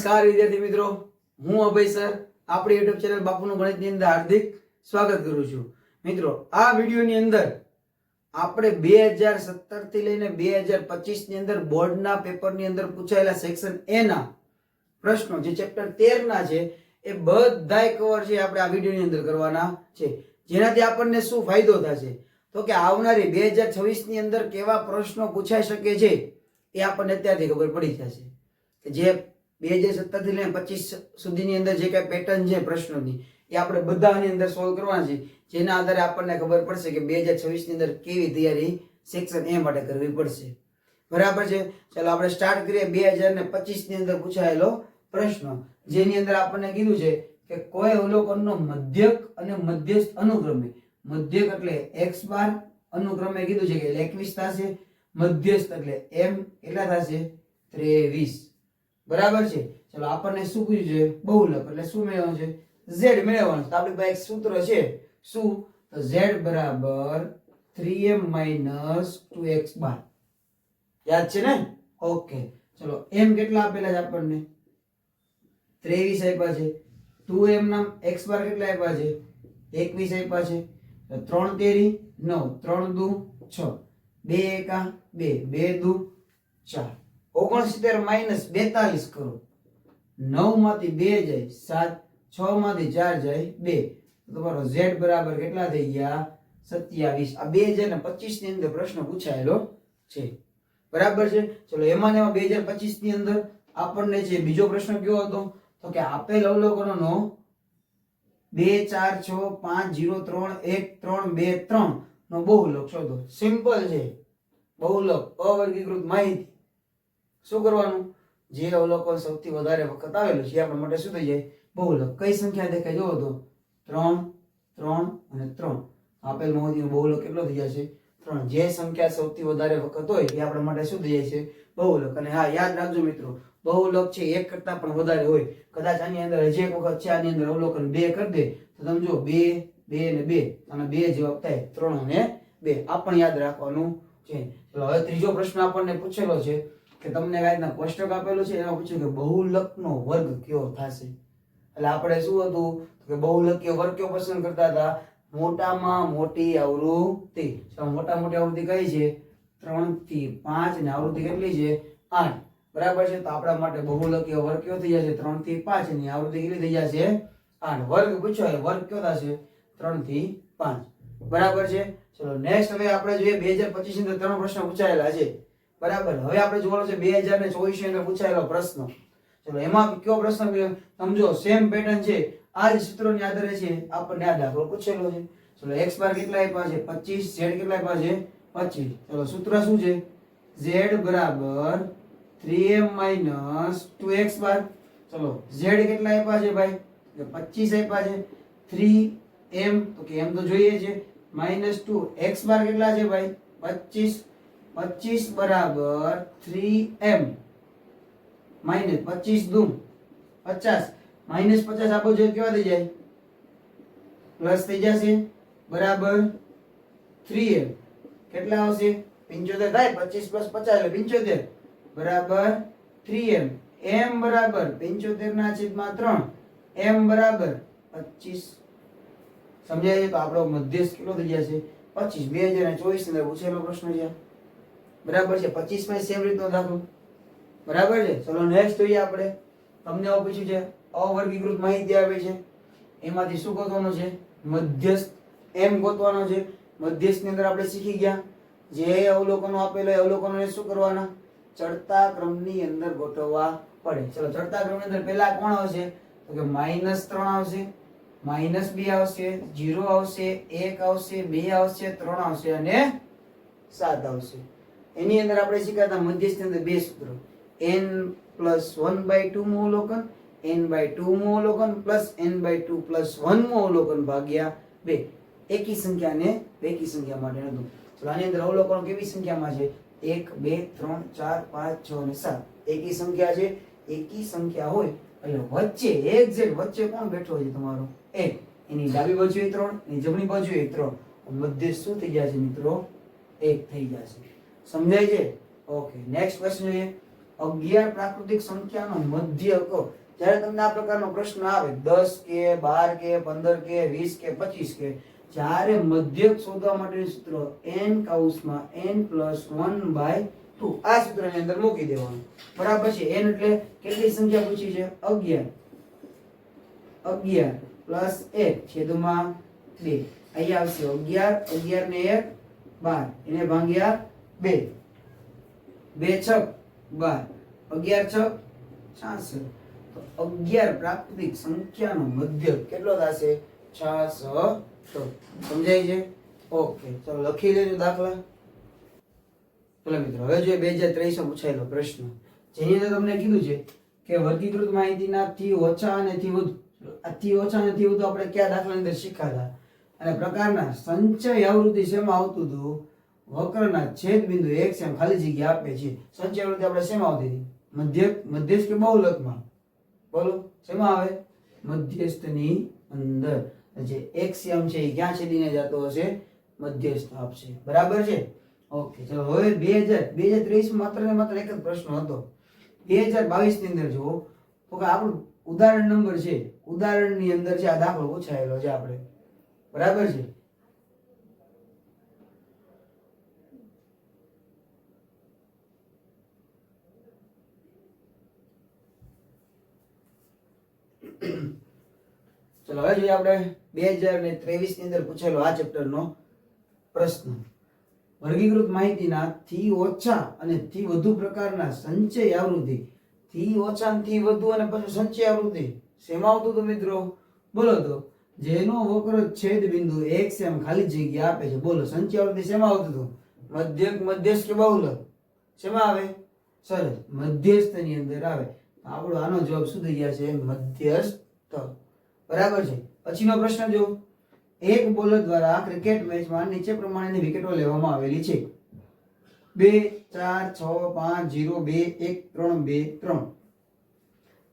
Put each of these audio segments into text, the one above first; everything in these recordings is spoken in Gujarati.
નમસ્કાર વિદ્યાર્થી મિત્રો, હું અભય સર આપણી યુટ્યુબ ચેનલ બાપુનું ગણિતની અંદર હાર્દિક સ્વાગત કરું છું. મિત્રો, આ વિડીયોની અંદર આપણે 2017 થી લઈને 2025 ની અંદર બોર્ડના પેપરની અંદર પૂછાયેલા સેક્શન એ ના પ્રશ્નો જે ચેપ્ટર 13 ના છે એ બધાય કવર છે આપણે આ વિડીયોની અંદર કરવાના છે. જેનાથી આપણને શું ફાયદો થશે તો કે આવનારી 2026 ની અંદર કેવા પ્રશ્નો પૂછાઈ શકે છે એ આપણને અત્યારથી ખબર પડી જશે. જે 2017 થી લઈને 25 સુધીની અંદર જે કઈ પેટર્ન છે પ્રશ્નોની એ આપણે બધાની અંદર સોલ્વ કરવાના છે. જેના આધારે આપણને ખબર પડશે કે 2026 ની અંદર કેવી તૈયારી સેક્શન એ માટે કરવી પડશે. બરાબર છે. ચાલો આપણે સ્ટાર્ટ કરીએ 2025 ની અંદર પૂછાયેલો પ્રશ્ન, જેની અંદર આપણને કીધું છે કે કોઈ અવલોકનનો મધ્યક અને મધ્યસ્થ અનુક્રમે, મધ્યક એટલે x બાર, અનુક્રમે કીધું છે કે 21 થશે, મધ્યસ્થ એટલે m કેટલા થશે 23. બરાબર છે. ચલો આપણને શું પૂછ્યું છે? બહુલક એટલે શું મેળવવાનું છે? z મેળવવાનું. તો આપણી પાસે એક સૂત્ર છે, શું? તો z બરાબર 3m - 2x બાર. યાદ છે ને? ઓકે. ચલો m કેટલા આપેલા છે આપણને? 23 આપ્યા છે. 2m ના x બાર કેટલા આપ્યા છે? 21 આપ્યા છે. 3 તેરી 9, 3 દુ 6, 2 એકા 2, 2 દુ 4, 69 - 42 કરો. 9 માંથી 2 જાય 7, 6 માંથી 4 જાય 2. તો તમારો z બરાબર કેટલા થઈ ગયા? 27. આ 2025 ની અંદર પ્રશ્ન પૂછાયેલો છે. બરાબર છે. ચલો એમાં 2025 ની અંદર આપણને જે બીજો પ્રશ્ન કયો હતો તો કે આપેલ અવલોકનોનો 2 4 6 5 0 3 1 3 2 3 નો બહુલક શોધો. સિમ્પલ છે. બહુલક અવર્ગીકૃત માહિતી. શું કરવાનું? જે અવલોકન સૌથી વધારે વખત આવેલું છે આપણા માટે શું થઈ જાય? બહુલક. કઈ સંખ્યા દેખાય જોવો તો 3 3 અને 3. આપેલ માહિતીનો બહુલક કેટલો થઈ જશે? 3. જે સંખ્યા સૌથી વધારે વખત હોય એ આપણા માટે શું થઈ જાય છે? બહુલક. અને હા, યાદ રાખજો મિત્રો, બહુલક છે એક કરતા પણ વધારે હોય. કદાચ આની અંદર હજી એક વખત છે, આની અંદર અવલોકન 2 કરી દે તો તમે જો 2 2 ને 2 અને 2 જવાબ થાય 3 અને 2. આ પણ યાદ રાખવાનું છે. ચલો હવે ત્રીજો પ્રશ્ન આપણને પૂછેલો છે કે તમને આ રીતના કોષ્ટક આપેલું છે, એમાં પૂછ્યું કે બહુલકનો વર્ગ કયો થશે. એટલે આપણે શું હતું કે બહુલકીય વર્ગ કયો પસંદ કરતા હતા? મોટામાં મોટી આવૃત્તિ. મોટા મોટી આવૃત્તિ કઈ છે? 3 થી 5 અને આવૃત્તિ કેટલી છે? 8. બરાબર છે. તો આપણા માટે બહુલકીય વર્ગ કયો થઈ જશે? 3 થી 5 અને આવૃત્તિ કેટલી થઈ જશે? 8. વર્ગ પૂછ્યો, વર્ગ કયો થશે? 3 થી 5. બરાબર છે. ચલો નેક્સ્ટ હવે આપણે જોઈએ 2025 ની અંદર ત્રણ પ્રશ્ન પૂછાયેલા છે. બરાબર. હવે આપણે જોવાનો છે 2024 ની અંદર પૂછાયેલો પ્રશ્ન. ચલો એમાં કયો પ્રશ્ન સમજો, સેમ પેટર્ન છે, આ જ સૂત્રોની આધારે છે આપણને આ દાખલો પૂછેલો છે. ચલો x બાર કેટલા આપ્યા છે? 25. z કેટલા આપ્યા છે? 25. ચલો સૂત્ર શું છે? z બરાબર 3m - 2x બાર. ચલો z કેટલા આપ્યા છે ભાઈ? 25 આપ્યા છે. 3m તો કે m તો જોઈએ છે, -2 x બાર કેટલા છે ભાઈ? 25. 25 બરાબર 3m -25 દુ 50, -50 આપો જો કેવા થઈ જાય? પ્લસ થઈ જશે. બરાબર 3m કેટલા આવશે? 75 થાય. 25 + 50 એટલે 75 બરાબર 3m. m બરાબર 75/3, m બરાબર 25. સમજાય છે? તો આપણો મધ્યસ્થ કેટલો થઈ જશે? 25. 2024 ની અંદર પૂછેલો પ્રશ્ન છે. બરાબર છે. 25 માં સેમ રીતનો દાખલો. બરાબર છે. ચલો નેક્સ્ટ જોઈએ આપણે. તમને આવું પૂછ્યું છે અવર્ગીકૃત માહિતી આપે છે, એમાંથી શું ગોતવાનું છે? મધ્યસ્થ m ગોતવાનો છે. મધ્યસ્થ ની અંદર આપણે શીખી ગયા જે અવલોકનો આપેલા અવલોકનોને શું કરવાના? ચડતા ક્રમની અંદર ગોઠવવા પડે. ચલો ચડતા ક્રમની અંદર પહેલા કોણ આવશે? તો કે -3 આવશે, -2 આવશે, 0 આવશે, 1 આવશે, 2 આવશે, 3 આવશે અને 7 આવશે. એની અંદર આપણે શીખ્યા હતા મધ્યસ્થ ની અંદર બે સૂત્રો, n + 1/2 મુ અવલોકન, n/2 મુ અવલોકન પ્લસ n/2 + 1 મુ અવલોકન ભાગ્યા 2. એકી સંખ્યા ને બેકી સંખ્યા માટે હતું. તો આની અંદર અવલોકનો કેવી સંખ્યામાં છે? 1 2 3 4 5 6 અને 7. એકી સંખ્યા છે. એકી સંખ્યા હોય એટલે વચ્ચે એક્ઝેક્ટ વચ્ચે કોણ બેઠો છે? તમારો 1. એની ડાબી બાજુએ 3, એની જમણી બાજુએ 3. મધ્ય શું થઈ જશે મિત્રો? 1 થઈ જશે. સમજાય છે? ઓકે. નેક્સ્ટ પ્રશ્ન જોઈએ 11 પ્રાકૃતિક સંખ્યાનો મધ્યક. જ્યારે તમને આ પ્રકારનો પ્રશ્ન આવે 10 કે 12 કે 15 કે 20 કે 25 કે જ્યારે મધ્યક શોધવા માટેનું સૂત્ર n કૌંસમાં n + 1/2 આ સૂત્રની અંદર મૂકી દેવાનું. બરાબર છે. n એટલે કેટલી સંખ્યા પૂછી છે? 11. 11 + 1 છેદમાં 2. અહીંયા આવશે 11, 11 ને 1 12, એને ભાગ્યા 2. 2 6 12, 11 6 66. તો 11 પ્રાકૃતિક સંખ્યાનો મધ્યક કેટલો થશે? 66. સમજાય છે? ઓકે, ચાલો લખી લેજો દાખલા. ચલો મિત્રો, હવે જોઈએ 2023 માં પૂછાયેલો પ્રશ્ન, જેની અંદર તમને કીધું છે કે વર્ગીકૃત માહિતીના થી ઓછા અને થી વધુ. આ થી ઓછા અને થી વધુ આપણે કયા દાખલાની અંદર શીખ્યા હતા? અને પ્રકારના સંચય આવૃત્તિ શેમાં આવતું હતું? વક્રના છેદ બિંદુ એક સેમ ખાલી જગ્યા આપે છે. સંચય આવૃત્તિ આપણે શેમાં આવતી હતી? મધ્યસ્થ કે બહુલકમાં? બોલો શેમાં આવે? મધ્યસ્થની અંદર. જે એક સેમ છે એ ક્યાં છેદીને જતો હશે? મધ્યસ્થ આપશે. બરાબર છે? ઓકે, ચલો હવે 2023 માત્ર ને માત્ર એક જ પ્રશ્ન હતો. 2022 ની અંદર જુઓ તો કે આપણું ઉદાહરણ નંબર છે, ઉદાહરણની અંદર છે આ દાખલો પૂછાયેલો છે આપણે. બરાબર છે? ચલો હવે જોઈએ આપણે 2023 ની અંદર પૂછાયેલો આ ચેપ્ટરનો પ્રશ્ન. વર્ગીકૃત માહિતીના થી ઓછા અને થી વધુ પ્રકારના સંચય આવૃત્તિ. થી ઓછા અને થી વધુ અને પછી સંચય આવૃત્તિ શેમાં આવતું હતું મિત્રો? બોલો તો. જેનો વક્ર છેદ બિંદુ એક સેમ ખાલી જગ્યા આપે છે. બોલો સંચય આવૃત્તિ શેમાં આવતું હતું? મધ્યક, મધ્યસ્થ કે બહુલક? શેમાં આવે? સરસ, મધ્યસ્થની અંદર આવે. આપણો આનો જવાબ શું થઈ ગયા છે? મધ્યસ્થ. બરાબર છે. પછીનો પ્રશ્ન જો, એક બોલર દ્વારા ક્રિકેટ મેચમાં નીચે પ્રમાણેની વિકેટો લેવામાં આવેલી છે: 2 4 6 5 0 2 1 3 2 3.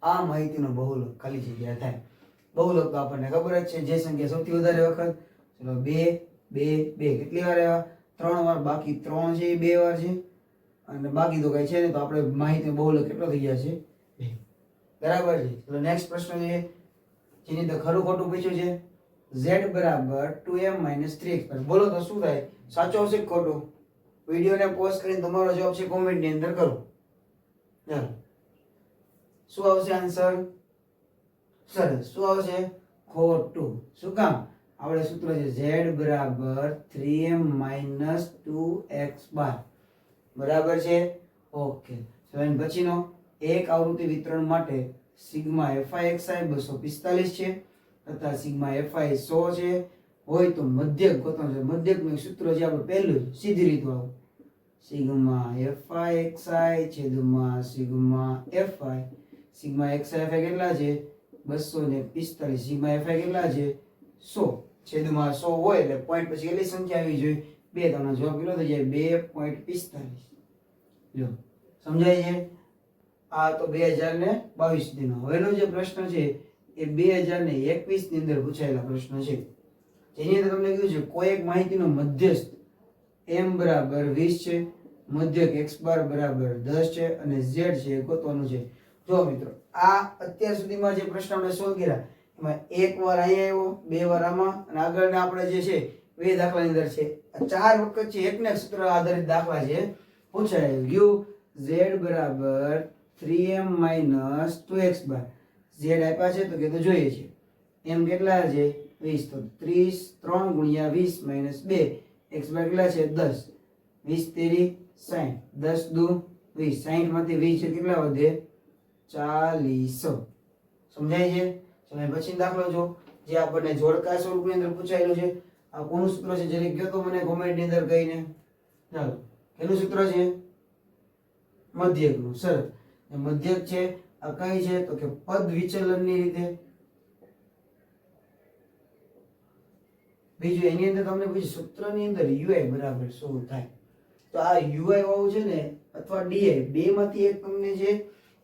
આ માહિતીનો બહુલક ખાલી જગ્યા થાય. બહુલક તો આપણને ખબર જ છે, જે સંખ્યા સૌથી વધારે વખત. ચલો 2 2 2 કેટલી વાર આવ્યા? 3 વાર. બાકી 3 છે એ 2 વાર છે, અને બાકી તો કઈ છે ને, તો આપણે માહિતી બહુલક કેટલો થઈ ગયા છે? 2. બરાબર છે. ચલો નેક્સ્ટ પ્રશ્ન છે, જેની અંદર ખરું ખોટું પૂછ્યું છે. z = 2m - 3x. બોલો તો શું થાય? સાચો હશે કે ખોટું? વિડીયોને પોઝ કરીને તમારો જવાબ છે કોમેન્ટ ની અંદર કરો. ચાલો, શું આવશે આન્સર? સરસ, શું આવશે? ખોટું. શું કામ? આપણે સૂત્ર છે z = 3m - 2x². બરાબર છે? ઓકે. હવે પછીનો, એક આવૃત્તિ વિતરણ માટે સિગ્મા fi 245 છે તથા સિગ્મા fi 100 છે હોય તો મધ્યક ગોતવાનું છે. મધ્યકનું સૂત્ર છે આપણે પહેલું સીધી રીત વાળું, સિગ્મા fi છેદમાં સિગ્મા fi. સિગ્મા fi કેટલા છે? 245. સિગ્મા fi કેટલા છે? 100. છેદમાં 100 હોય એટલે પોઈન્ટ પછી કેટલી સંખ્યા આવી જોઈએ? 2. તમને જવાબ કેટલો થઈ જાય? 2.45. જો સમજાય છે? આ તો 2022 દીનો. હવેનો જે પ્રશ્ન છે એ 2021 ની અંદર પૂછાયેલા પ્રશ્ન છે, જેની અંદર તમને કીધું છે કોઈ એક માહિતીનો મધ્યસ્થ m = 20 છે, મધ્યક x બાર બરાબર 10 છે અને z છે એ ગોતવાનું છે. જો મિત્રો, આ અત્યાર સુધીમાં જે પ્રશ્ન આપણે સોલ્વ કર્યા એમાં એક વાર અહીંયા આવ્યો, બે વાર આમાં, અને આગળના આપણે જે છે બે દાખલાની અંદર છે. આ ચાર વખત છે એકને સૂત્ર આધારિત દાખલા છે પૂછાય ગયું. z = 3m - 2x બાર. z આપ્યા છે તો કે તો જોઈએ છે m કેટલા છે? 20. તો 30 3 × 20 - 2 x બાર કેટલા છે? 10. 20 તેરી 60. 10 દુ 20. 60 માંથી 20 કેટલા વધે? 40. સમજાય છે? ચલો પછી દાખલો જો, જે આપણને જોડકા સ્વરૂપની અંદર પૂછાયેલું છે. આ કોનું સૂત્ર છે જરી કહો તો મને કોમેન્ટ ની અંદર કહીને. ચાલો, કેનું સૂત્ર છે? મધ્યકનું. સરસ. મધ્યક છે આ કઈ છે તો કે પદ વિચલનની રીતે. બીજું એની અંદર તમને પૂછ્યું સૂત્રની અંદર ui બરાબર શું થાય? તો આ ui વાળું છે ને અથવા di, બે માંથી એક તમને છે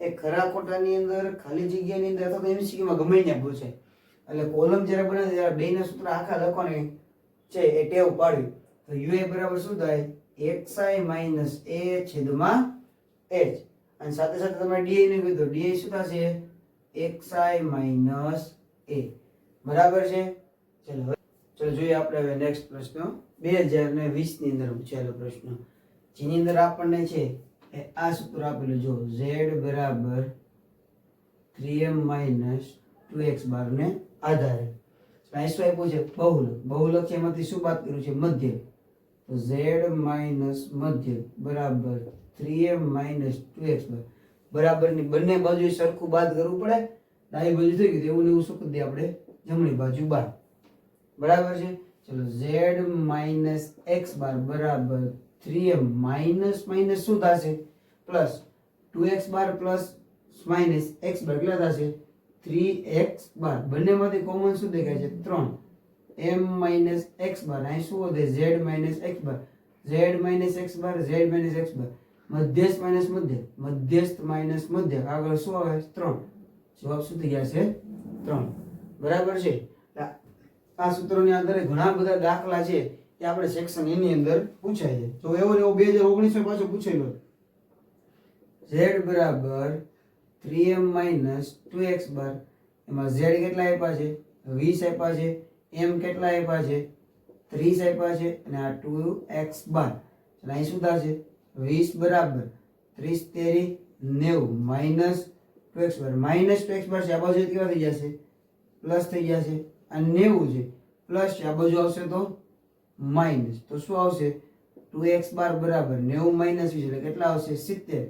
એ ખરા ખોટાની અંદર, ખાલી જગ્યાની અંદર અથવા તો એમસીક્યુ માં ગમે ત્યાં પૂછે. એટલે કોલમ જ્યારે બને ત્યારે બે ના સૂત્ર આખા લખવાની છે એ ટેવ પાડવી. તો ui બરાબર શું થાય? xi - a/h. અને સાથે સાથે તમે ડીઆઈ ને કીધું, ડીઆઈ શું થશે? xi minus a. બરાબર છે. ચલો જોઈએ આપણે હવે નેક્સ્ટ પ્રશ્ન 2020 ની અંદર પૂછાયેલો પ્રશ્ન, જેની અંદર આપણને છે એ આ સૂત્ર આપેલું, જો z બરાબર 3m માઇનસ 2x બાર ને આધારે અહીં શું આપ્યું છે? બહુલક. બહુલક છે એમાંથી શું બાદ કર્યું છે? મધ્ય. તો z માઇનસ મધ્ય બરાબર 3m માઇનસ 2x બરાબર ની બંને બાજુ સરખું બાદ કરવું પડે. ડાબી બાજુ થઈ ગયું એવું ને એવું શું કરી દે આપણે? જમણી બાજુ બાદ. બરાબર છે. ચલો z માઇનસ x બાર બરાબર 3m માઇનસ માઇનસ શું થશે? પ્લસ 2x બાર પ્લસ માઇનસ x બાર કેટલા થશે? 3x બાર. બંનેમાંથી કોમન શું દેખાય છે? 3. m માઇનસ x બાર અહીં શું વધે? z માઇનસ x બાર. z માઇનસ x બાર, z માઇનસ x બાર. મધ્યસ્થ માઇનસ મધ્ય, મધ્યસ્થ માઇનસ મધ્ય, આગળ શું આવે? 3. જવાબ શું થઈ ગયા છે? 3. બરાબર છે. આ સૂત્રોની અંદર ઘણા બધા દાખલા છે એ આપણે સેક્શન એની અંદર પૂછાય છે. તો એવો 2019 માં પાછો પૂછેલો, z બરાબર 3m માઇનસ 2x બાર, એમાં z કેટલા આપ્યા છે? 20 આપ્યા છે. m કેટલા આપ્યા છે? 30 આપ્યા છે. અને આ 2x બાર. એટલે અહીં શું થશે? 20 બરાબર 30 તેરી 90 માઇનસ 2x બાર. માઇનસ 2x બાર છે આ બાજુ કેવા થઈ જશે? પ્લસ થઈ જશે. આ 90 છે પ્લસ છે, આ બાજુ આવશે તો માઇનસ. તો શું આવશે? 2x બાર બરાબર 90 માઇનસ 20 એટલે કેટલા આવશે? 70.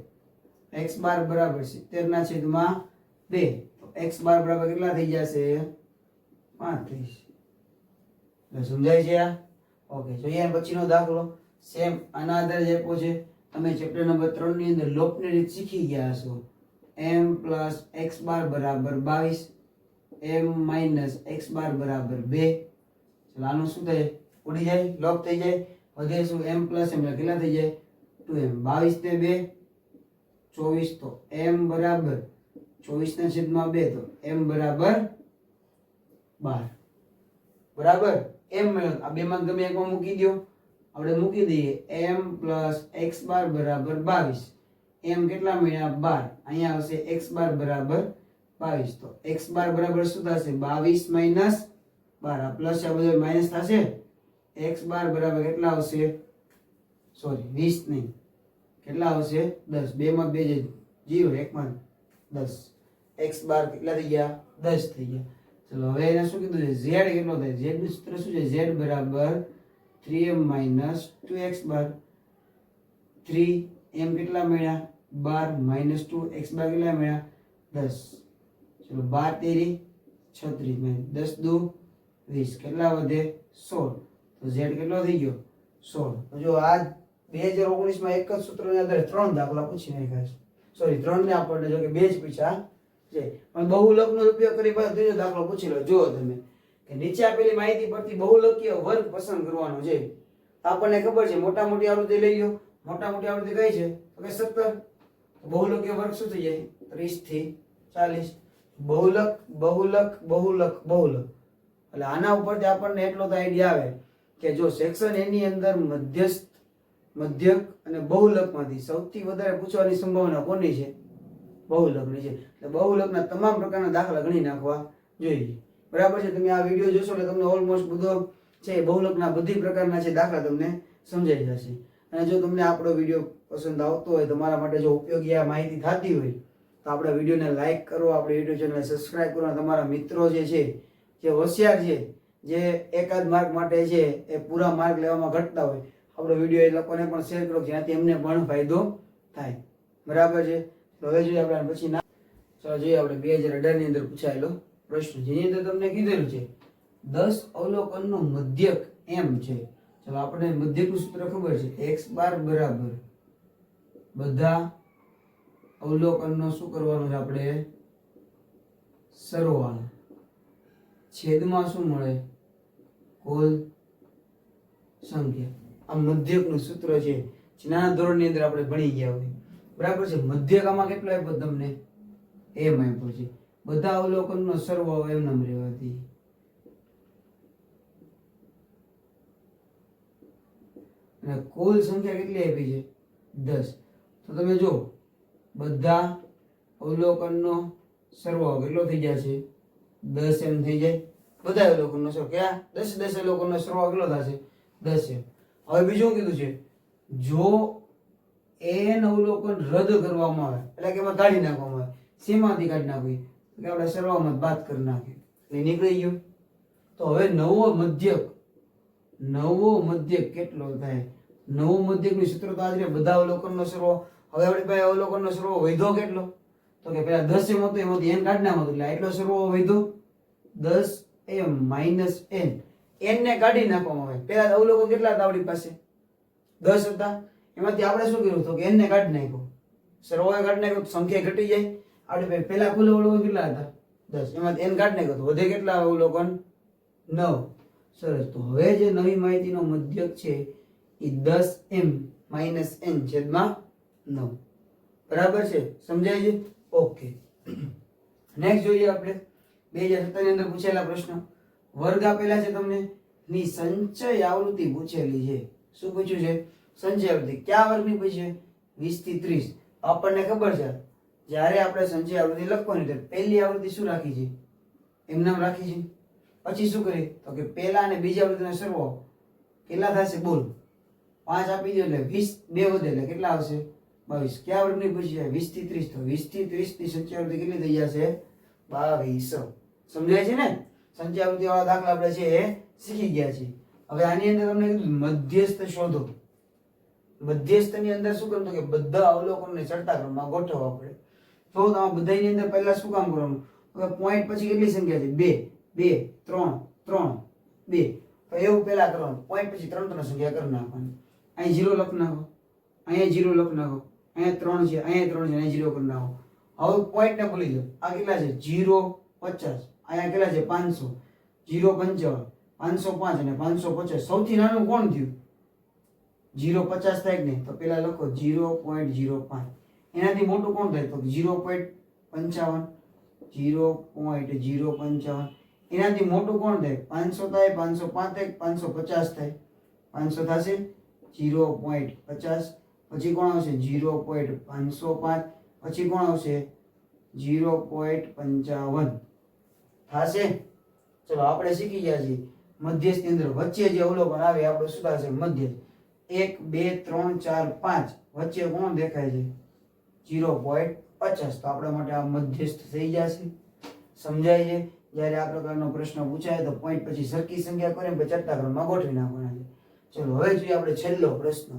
x બાર બરાબર 70 ના છેદમાં 2. તો x બાર બરાબર કેટલા થઈ જશે? 35. સમજાય છે આ? ઓકે. જોઈએ પછીનો દાખલો સેમ આના આધારે જ આપ્યો છે. તમે ચેપ્ટર નંબર 3 ની અંદર લોપની રીત શીખી ગયા હશો. m પ્લસ x બાર બરાબર 22, m માઇનસ x બાર બરાબર 2. ચલો આનું શું થાય? ઉડી જાય, લોપ થઈ જાય. વધે શું? m પ્લસ m કેટલા થઈ જાય? 2m. 22 ને 2 24. તો m બરાબર 24 ના છેદમાં 2. તો m બરાબર 12. બરાબર. m આ બે માં ગમે એકમાં મૂકી દો. આપણે મૂકી દઈએ m પ્લસ x બાર બરાબર 22. m કેટલા મળ્યા? 12. અહીંયા આવશે x બાર બરાબર 22. તો x બાર બરાબર શું થશે? 22 માઇનસ 12. પ્લસ આ બધું માઇનસ થશે. x બાર બરાબર કેટલા આવશે? સોરી 20 નહીં, કેટલા આવશે? 10. 2 માં 2 છે 0, 1 માં 10. x બાર કેટલા થઈ ગયા? 10 થઈ ગયા. ચલો હવે એને શું કીધું છે? z કેટલો થાય? z નું સૂત્ર શું છે? z બરાબર 3m માઇનસ 2x બાર. 3m કેટલા મળ્યા? 12 માઇનસ 2 x બાર કેટલા મળ્યા? 10. ચલો 12 તેરી 36, 10 દુ 20, કેટલા વધે? 16. તો z કેટલો થઈ ગયો? 16. તો જો આ 2019 માં એક જ સૂત્રના આધારે 3 દાખલા પૂછી નાખ્યા છે. સોરી 3 ને આપણને જો કે 2 જ પૂછ્યા છે, પણ બહુલકનો ઉપયોગ કરી પાછો ત્રીજો દાખલો પૂછી લો. જુઓ તમે કે નીચે આપેલી માહિતી પરથી બહુલકીય વર્ગ પસંદ કરવાનો છે. આપણને ખબર છે મોટા મોટી આવૃત્તિ લઈ લો. મોટા મોટી આવૃત્તિ કઈ છે? તો કે 17. બહુલકીય વર્ગ શું થઈ જાય? 30 થી 40. બહુલક બહુલક બહુલક બહુલક. એટલે આના ઉપરથી આપણને એટલો તો આઈડિયા આવે કે જો સેક્શન એની અંદર મધ્યસ્થ, મધ્યક અને બહુલકમાંથી સૌથી વધારે પૂછવાની સંભાવના કોની છે? બહુલકની છે. એટલે બહુલકના તમામ પ્રકારના દાખલા ગણી નાખવા જોઈએ. બરાબર છે. તમે આ વિડીયો જોશો એટલે તમને ઓલમોસ્ટ બધો છે બહુલકના બધી પ્રકારના છે દાખલા તમને સમજાઈ જશે. અને જો તમને આપણો વિડીયો પસંદ આવતો હોય, તમારા માટે જો ઉપયોગી આ માહિતી થતી હોય, તો આપણા વિડીયોને લાઈક કરો, આપણી યુટ્યુબ ચેનલને સબસ્ક્રાઇબ કરો. તમારા મિત્રો જે છે, જે હોશિયાર છે, જે એકાદ માર્ક માટે છે એ પૂરા માર્ક લેવામાં ઘટતા હોય, આપણો વિડીયો એ લોકોને પણ શેર કરો, જેનાથી એમને પણ ફાયદો થાય. બરાબર છે. તો હવે જોઈએ આપણે પછી ના ચાલો જોઈએ આપણે 2018 ની અંદર પૂછાયેલો પ્રશ્ન, જેની અંદર તમને કીધેલું છે 10 અવલોકનનો મધ્યક m છે. ચલો આપણે મધ્યકનું સૂત્ર ખબર છે, x બાર બરાબર બધા અવલોકનનો શું કરવાનું છે? આપણે સરવાળો. છેદમાં શું મળે? કુલ સંખ્યા. આ મધ્યકનું સૂત્ર છે, નાના ધોરણની અંદર આપણે ભણી ગયા હોય. બરાબર છે. મધ્યક આમાં કેટલો આપ્યો તમને? m આપ્યો છે. બધા અવલોકનનો સરવાળો એમ નામ રહેવાથી અને કુલ સંખ્યા કેટલી આપી છે? 10. તો તમે જો બધા અવલોકનનો સરવાળો કેટલો થઈ જશે 10 એમ થઈ જાય બધા અવલોકનનો સરવાળો કયા 10 અવલોકનનો સરવાળો કેટલો થશે 10 એમ હવે બીજું કીધું છે જો n અવલોકન રદ કરવામાં આવે એટલે કે એમાં કાઢી નાખવામાં આવે શેમાંથી કાઢી નાખવી કે આપણે સરવાળામાં બાદ કરી નાખીએ એટલે નીકળી ગયું તો હવે નવો મધ્યક કેટલો થાય નવો મધ્યકનું સૂત્ર તો આજે બધા અવલોકનનો સરવાળો હવે આપણી પાસે અવલોકનનો સરવાળો વધ્યો કેટલો તો કે પેલા 10 એમ હતો એમાંથી n કાઢી નાખો એટલે એટલો સરવાળો વધ્યો 10m - n ને કાઢી નાખવામાં આવે પેલા અવલોકન કેટલા હતા આપણી પાસે 10 હતા એમાંથી આપણે શું કર્યું તો કે n ને કાઢી નાખ્યો સરવાળો કાઢી નાખ્યો તો સંખ્યા ઘટી જાય આપણે પાસે પેલા કુલ અવલોકન કેટલા હતા 10 એમાંથી n કાઢી નાખ્યો તો વધે કેટલા અવલોકન 9 સરસ તો હવે જે નવી માહિતીનો મધ્યક છે એ 10m - n છેદમાં 9 બરાબર છે સમજાય છે ઓકે નેક્સ્ટ જોઈએ આપણે 2017 ની અંદર પૂછેલા પ્રશ્ન વર્ગ આપેલા છે તમને ની સંચય આવૃત્તિ પૂછેલી છે શું પૂછ્યું છે સંચય આવૃત્તિ કયા વર્ગની પૂછી છે 20 થી 30 આપણને ખબર છે જ્યારે આપણે સંચય આવૃત્તિ લખવાની તો પહેલી આવૃત્તિ શું રાખી છે એમ નામ રાખી છે પછી શું કરીએ તો કે પહેલા અને બીજી આવૃત્તિનો સરવાળો કેટલા થશે બોલ 5 આપી દો એટલે 20 બે વધે એટલે કેટલા આવશે 22 કયા વર્ગની પૂછી છે 20 થી 30 તો 20 થી 30 ની સંચય આવૃત્તિ કેટલી થઈ જશે 22 સમજાય છે ને સંચય આવૃત્તિ વાળા દાખલા આપણે છે એ શીખી ગયા છે હવે આની અંદર તમને કીધું મધ્યસ્થ શોધો મધ્યસ્થની અંદર શું કરવું કે બધા અવલોકનને ચડતા ક્રમમાં ગોઠવવા પડે તો તમે બધાની અંદર પહેલા શું કામ કરવાનું હવે પોઈન્ટ પછી કેટલી સંખ્યા છે 2 2 3 3 2 તો એવું પહેલા કરવાનું પોઈન્ટ પછી 3 3 સંખ્યા કરી નાખવાની અહીં 0 લખ નાખો અહીંયા 0 લખ નાખો અહીંયા 3 છે અહીંયા 3 છે અહીંયા 0 કરી નાખો હવે પોઈન્ટ ને ભૂલી જાઓ આ કેટલા છે 0 50 અહીંયા કેટલા છે 500 0 55 505 અને 550 સૌથી નાનું કોણ થયું 0.50 થાય કે નહીં તો પેલા લખો 0.05 એનાથી મોટું કોણ થાય તો 0.55 0.055 એનાથી મોટું કોણ થાય 500 થાય 505 થાય 550 થાય 500 થશે 0.50 પછી કોણ આવશે 0.505 પછી કોણ આવશે 0.55 થશે ચલો આપણે શીખી ગયા છીએ મધ્યસ્થની અંદર વચ્ચે જે અવલોકન આવે આપણે શું થશે મધ્યસ્થ 1 2 3 4 5 વચ્ચે કોણ દેખાય છે 0.50 તો આપણા માટે આ મધ્યસ્થ થઈ જશે સમજાય છે જ્યારે આ પ્રકારનો પ્રશ્ન પૂછાય તો પોઈન્ટ પછી સરખી સંખ્યા કરે પછી ચડતા ક્રમમાં ગોઠવી નાખવાના છે ચલો હવે જોઈએ આપણે છેલ્લો પ્રશ્ન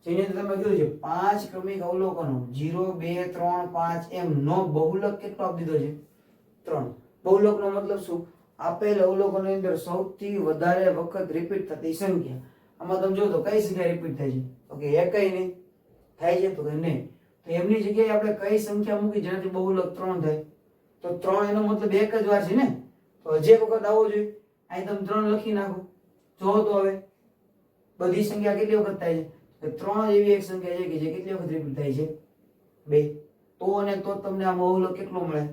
જેની અંદર તમે કીધું છે 5 ક્રમિક અવલોકનો 0 2 3 5 એમ નો બહુલક કેટલો આપી દીધો છે 3 બહુલકનો મતલબ શું આપેલ અવલોકનની અંદર સૌથી વધારે વખત રિપીટ થતી સંખ્યા આમાં તમે જો તો કઈ સંખ્યા રિપીટ થાય છે તો કે એકઈ નહીં થાય છે તો કે નહીં તો એમની જગ્યાએ આપણે કઈ સંખ્યા મૂકી જેનાથી બહુલક 3 થાય તો 3 એનો મતલબ એક જ વાર છે ને તો હજી એક વખત આવવો જોઈએ અહીં તમે 3 લખી નાખો જો તો હવે બધી સંખ્યા કેટલી વખત થાય છે તો 3 એવી એક સંખ્યા છે કે જે કેટલી વખત રિપીટ થાય છે 2 તો અને તો તમને આ બહુલક કેટલો મળે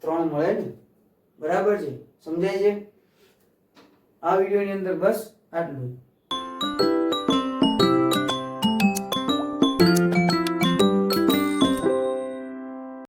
3 મળે ને બરાબર છે સમજાય છે આ વિડિયોની અંદર બસ આટલું